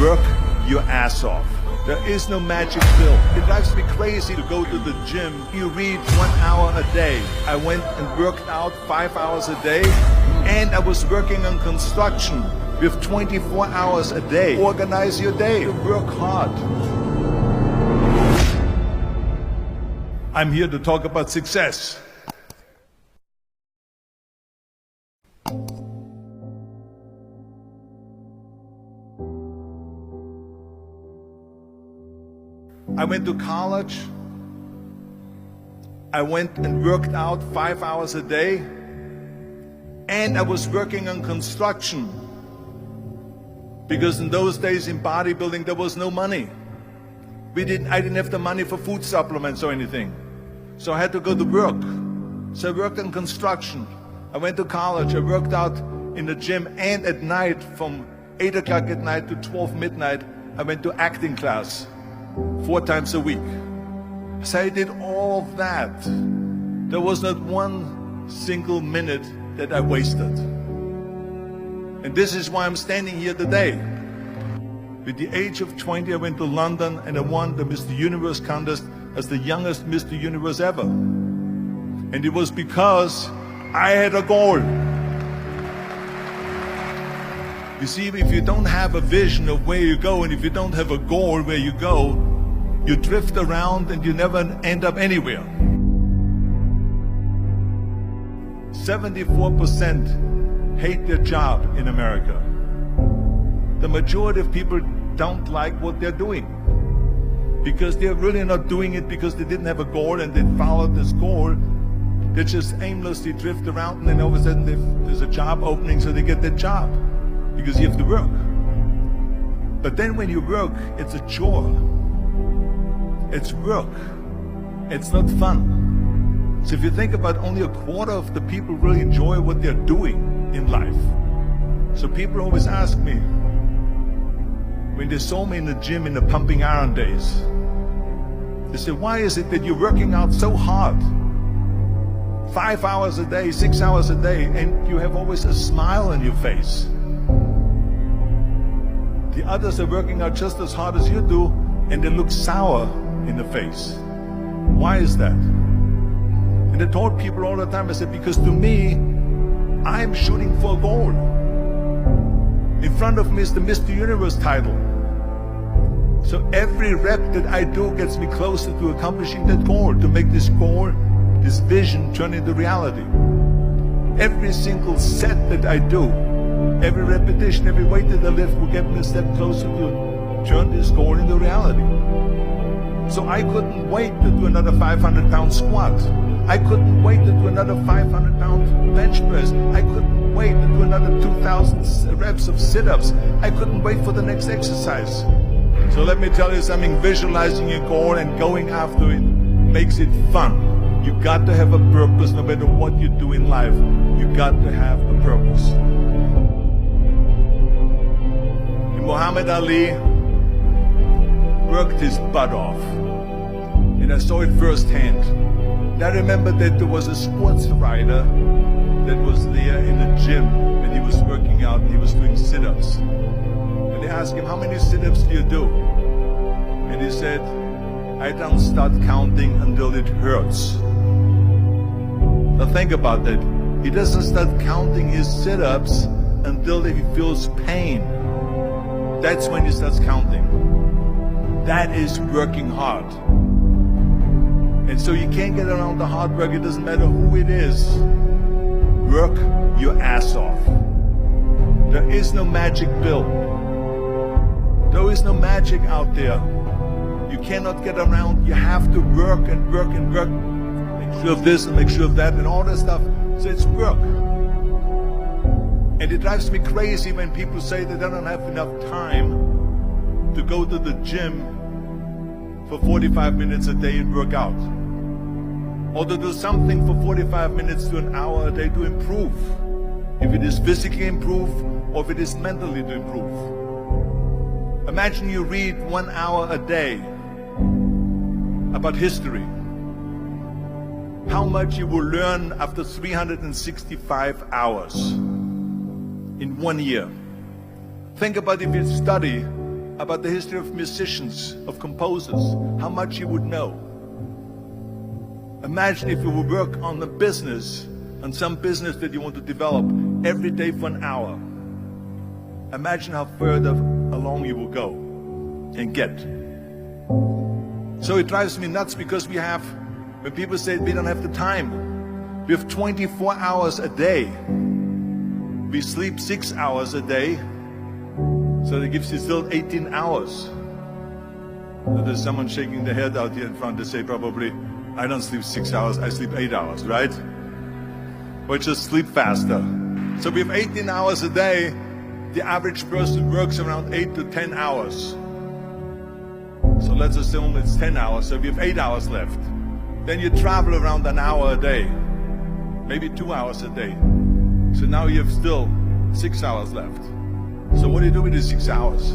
Work your ass off. There is no magic pill. It drives me crazy to go to the gym. You read 1 hour a day. I went and worked out 5 hours a day, and I was working on construction with 24 hours a day. Organize your day. Work hard. I'm here to talk about success. I went to college. I went and worked out 5 hours a day, and I was working on construction, because in those days in bodybuilding there was no money. I didn't have the money for food supplements or anything, so I had to go to work. So I worked on construction. I went to college. I worked out in the gym, and at night from 8 o'clock at night to 12 midnight I went to acting class 4 times a week. So I did all of that. There was not one single minute that I wasted. And this is why I'm standing here today. With the age of 20, I went to London and I won the Mr. Universe contest as the youngest Mr. Universe ever. And it was because I had a goal. You see, if you don't have a vision of where you go, and if you don't have a goal where you go, you drift around and you never end up anywhere. 74% hate their job in America. The majority of people don't like what they're doing, because they're really not doing it because they didn't have a goal and they followed this goal. They just aimlessly drift around, and then all of a sudden there's a job opening, so they get that job, because you have to work. But then when you work, it's a chore. It's work. It's not fun. So if you think about, only a quarter of the people really enjoy what they're doing in life. So people always ask me, when they saw me in the gym in the pumping iron days, they say, why is it that you're working out so hard? 5 hours a day, 6 hours a day, and you have always a smile on your face. The others are working out just as hard as you do, and they look sour in the face. Why is that? And I told people all the time, I said, because to me, I'm shooting for a goal. In front of me is the Mr. Universe title. So every rep that I do gets me closer to accomplishing that goal, to make this goal, this vision, turn into reality. Every single set that I do, every repetition, every weight that I lift will get me a step closer to turn this goal into reality. So I couldn't wait to do another 500-pound squat. I couldn't wait to do another 500-pound bench press. I couldn't wait to do another 2,000 reps of sit-ups. I couldn't wait for the next exercise. So let me tell you something, visualizing your goal and going after it makes it fun. You got to have a purpose no matter what you do in life. You got to have a purpose. And Muhammad Ali worked his butt off, and I saw it firsthand. And I remember that there was a sports writer that was there in the gym when he was working out, and he was doing sit-ups. And they asked him, how many sit-ups do you do? And he said, I don't start counting until it hurts. Now think about that. He doesn't start counting his sit-ups until he feels pain. That's when he starts counting. That is working hard. And so you can't get around the hard work. It doesn't matter who it is. Work your ass off. There is no magic pill. There is no magic out there. You cannot get around. You have to work and work and work. Make sure of this and make sure of that and all that stuff. So it's work. And it drives me crazy when people say that they don't have enough time to go to the gym for 45 minutes a day and work out. Or to do something for 45 minutes to an hour a day to improve. If it is physically improve or if it is mentally to improve. Imagine you read 1 hour a day about history. How much you will learn after 365 hours in 1 year. Think about if you study about the history of musicians, of composers, how much you would know. Imagine if you would work on a business, on some business that you want to develop every day for an hour. Imagine how further along you will go and get. So it drives me nuts because when people say we don't have the time, we have 24 hours a day. We sleep 6 hours a day, so that gives you still 18 hours. So there's someone shaking their head out here in front to say probably, I don't sleep 6 hours, I sleep 8 hours, right? Or just sleep faster. So we have 18 hours a day. The average person works around 8 to 10 hours. So let's assume it's 10 hours, so we have 8 hours left. Then you travel around an hour a day, maybe 2 hours a day. So now you have still 6 hours left. So what do you do with the 6 hours?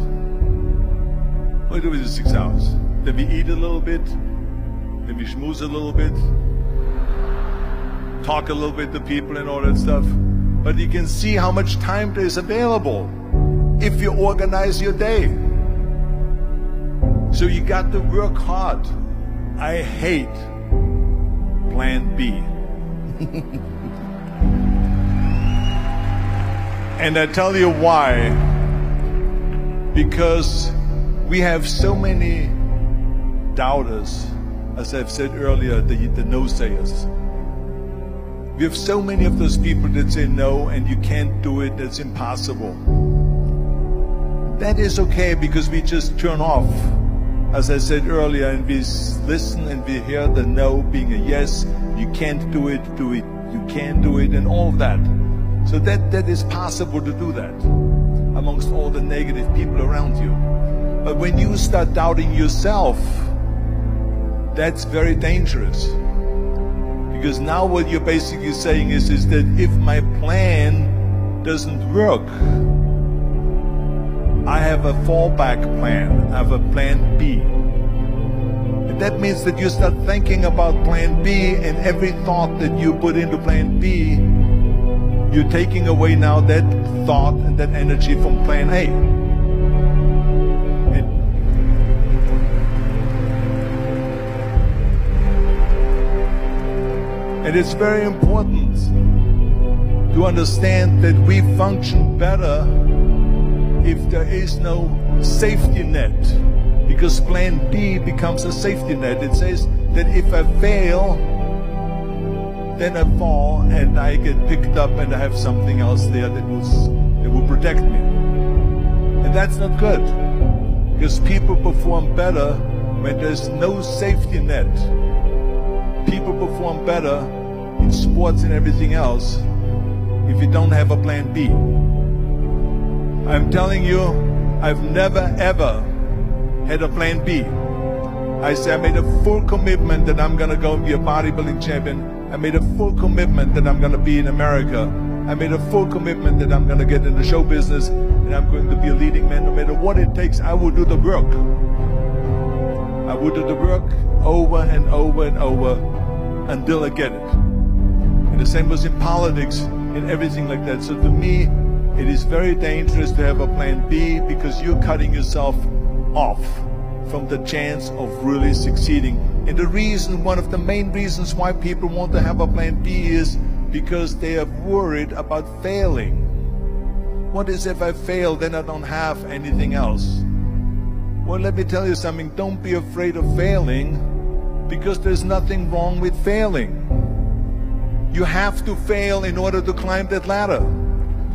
What do you do with the 6 hours? Then we eat a little bit, then we schmooze a little bit, talk a little bit to people and all that stuff. But you can see how much time there is available if you organize your day. So you got to work hard. I hate plan B. And I tell you why. Because we have so many doubters, as I've said earlier, the no-sayers. We have so many of those people that say no and you can't do it, that's impossible. That is okay because we just turn off, as I said earlier, and we listen and we hear the no being a yes. You can't do it, you can't do it, and all of that. So that is possible to do that amongst all the negative people around you. But when you start doubting yourself, that's very dangerous. Because now what you're basically saying is that if my plan doesn't work, I have a fallback plan, I have a plan B. And that means that you start thinking about plan B, and every thought that you put into plan B, you're taking away now that thought and that energy from plan A. And it's very important to understand that we function better if there is no safety net, because plan B becomes a safety net. It says that if I fail, then I fall and I get picked up and I have something else there that will protect me. And that's not good, because people perform better when there's no safety net. People perform better in sports and everything else if you don't have a plan B. I'm telling you, I've never ever had a plan B. I say I made a full commitment that I'm gonna go and be a bodybuilding champion. I made a full commitment that I'm gonna be in America. I made a full commitment that I'm gonna get in the show business and I'm going to be a leading man. No matter what it takes, I will do the work. I will do the work over and over and over until I get it. And the same was in politics and everything like that. So to me, it is very dangerous to have a plan B, because you're cutting yourself off from the chance of really succeeding. And the reason, one of the main reasons why people want to have a plan B is because they are worried about failing. What is if I fail, then I don't have anything else? Well, let me tell you something. Don't be afraid of failing, because there's nothing wrong with failing. You have to fail in order to climb that ladder.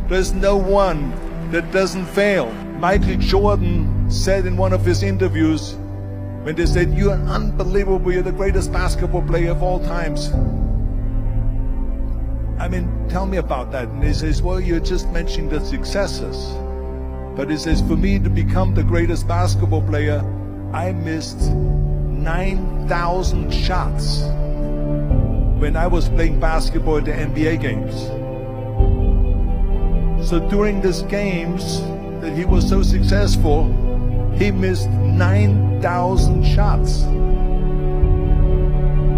There's no one that doesn't fail. Michael Jordan said in one of his interviews, when they said, "You're unbelievable, you're the greatest basketball player of all times." I mean, tell me about that. And he says, well, you're just mentioning the successes. But he says, for me to become the greatest basketball player, I missed 9,000 shots when I was playing basketball at the NBA games. So during these games that he was so successful, he missed 9,000 shots.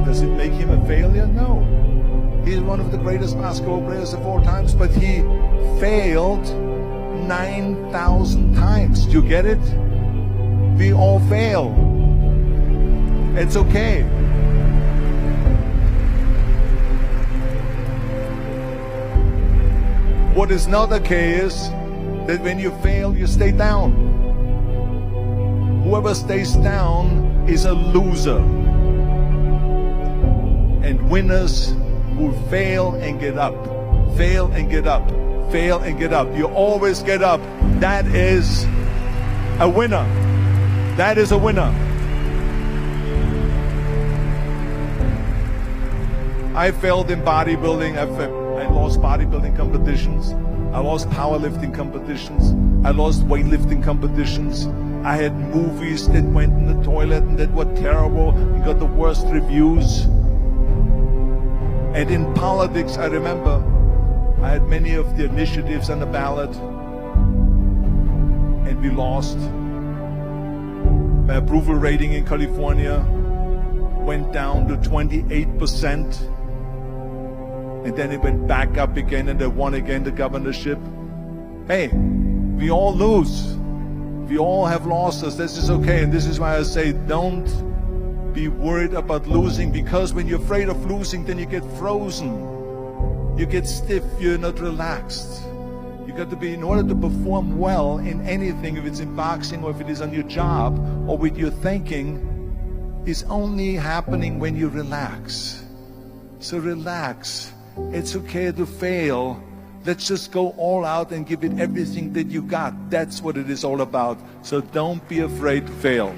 Does it make him a failure? No. He's one of the greatest basketball players of all times, but he failed 9,000 times. Do you get it? We all fail. It's okay. What is not okay is that when you fail, you stay down. Whoever stays down is a loser. And winners will fail and get up. Fail and get up. Fail and get up. You always get up. That is a winner. That is a winner. I failed in bodybuilding. I lost bodybuilding competitions. I lost powerlifting competitions. I lost weightlifting competitions. I had movies that went in the toilet and that were terrible and got the worst reviews. And in politics, I remember I had many of the initiatives on the ballot, and we lost. My approval rating in California went down to 28%, and then it went back up again, and I won again the governorship. Hey, we all lose. We all have losses. This is okay, and this is why I say don't be worried about losing, because when you're afraid of losing, then you get frozen. You get stiff, you're not relaxed. You got to be, in order to perform well in anything, if it's in boxing or if it is on your job or with your thinking, is only happening when you relax. So relax. It's okay to fail. Let's just go all out and give it everything that you got. That's what it is all about. So don't be afraid to fail.